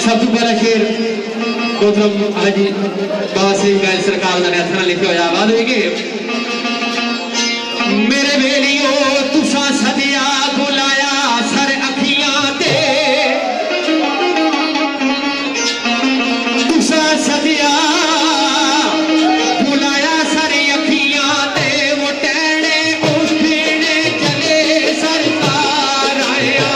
सब तो पहला शेर कोतरम हाजी बाबा सलीम गायल सरकार ने हथना लिखे हुए आवाज हुई कि मेरे बेलियो तुसा सदिया बुलाया सर अखियां ते तुसा सदिया बुलाया सर अखियां ते वो टहने उठने चले सरकार आया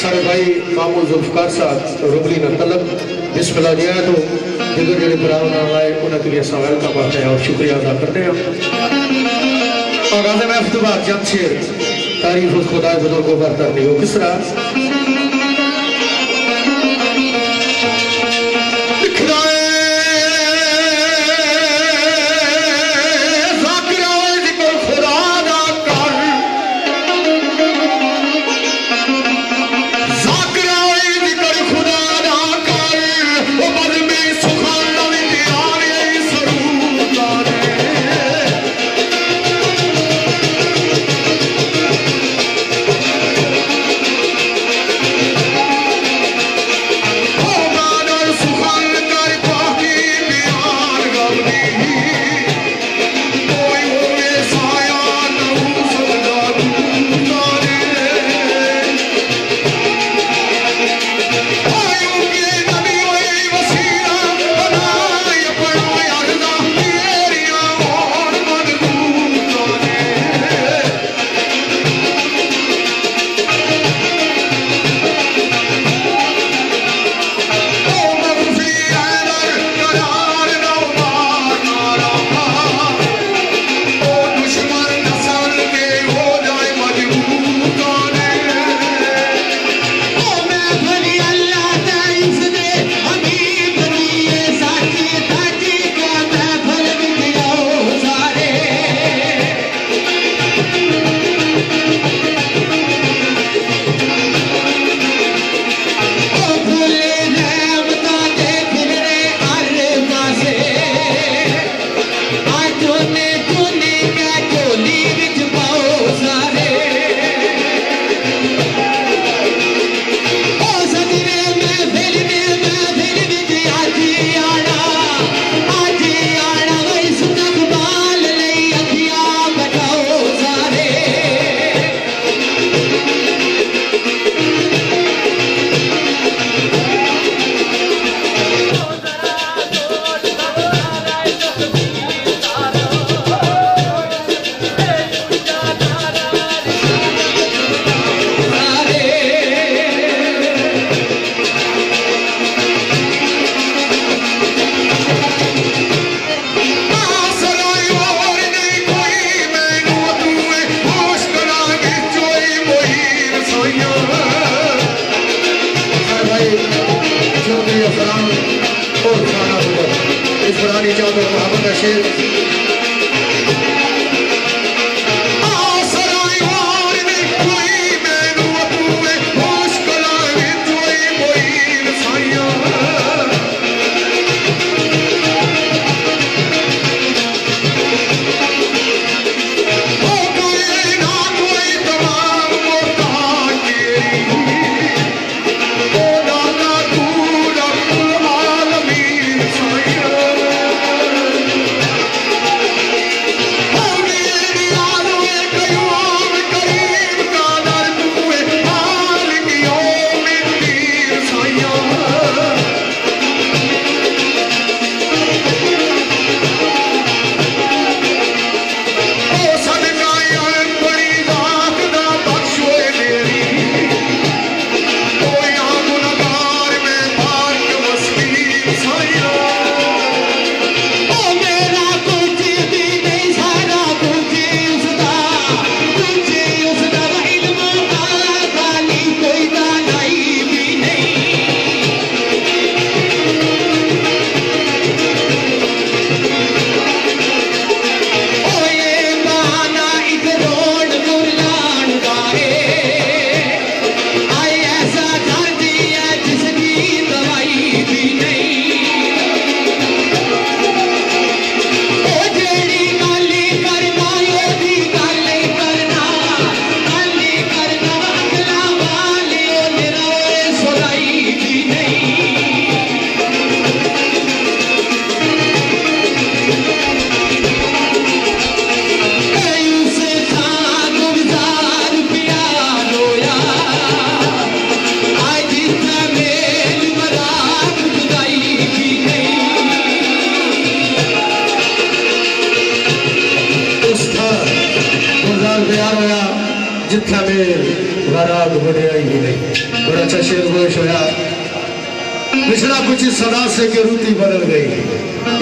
सारे भाई मामूल जुल्फकार साहब रुबली न तलब बिस्मिल्लाह दिया तो जिधर जिधर ब्राउन आए उनके लिए सवाल का बात है और शुक्रिया अदा करते हैं और आज़म अफ्ताब जमशेर तारीफ उस खुदा बुजुर्गों पर करनी हो किस तरह जिथा मेल वराग बढ़िया ही नहीं। बड़ा अच्छा शेर गोश होया। पिछला कुछ सदा से के रूती बदल गई।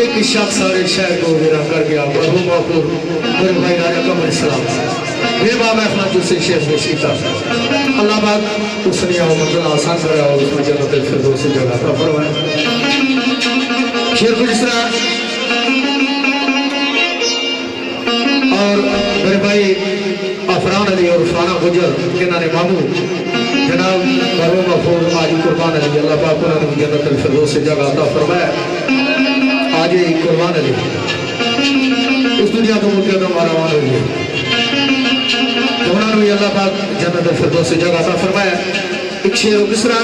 एक शख्स सारे शहर को गिरा कर गया। मरहूम मेरे भाई राजा कमर इस्लाम बेबा महफल तुझसे शेर बेशीता अल्लाह पाक उसने मंजिल आसान कराया और उसमें जन्नत फिरदौस जगह था फरमाया। शेर कुछ इस तरह और मेरे भाई अफरान अली और फाना गुजर जिन्होंने मामू जनाब मरहूम मफूर आज कुर्बान अली अल्लाह पाक उन्होंने जन्नत फिरदौस जगह था फरमाया। आज ही कुर्बान अली इस दुनिया को मुझे तो मारा मान हुई उन्होंने अल्लाह पाक जन्नत फिरदौस जगह था फरमाया। एक शेर किस तरह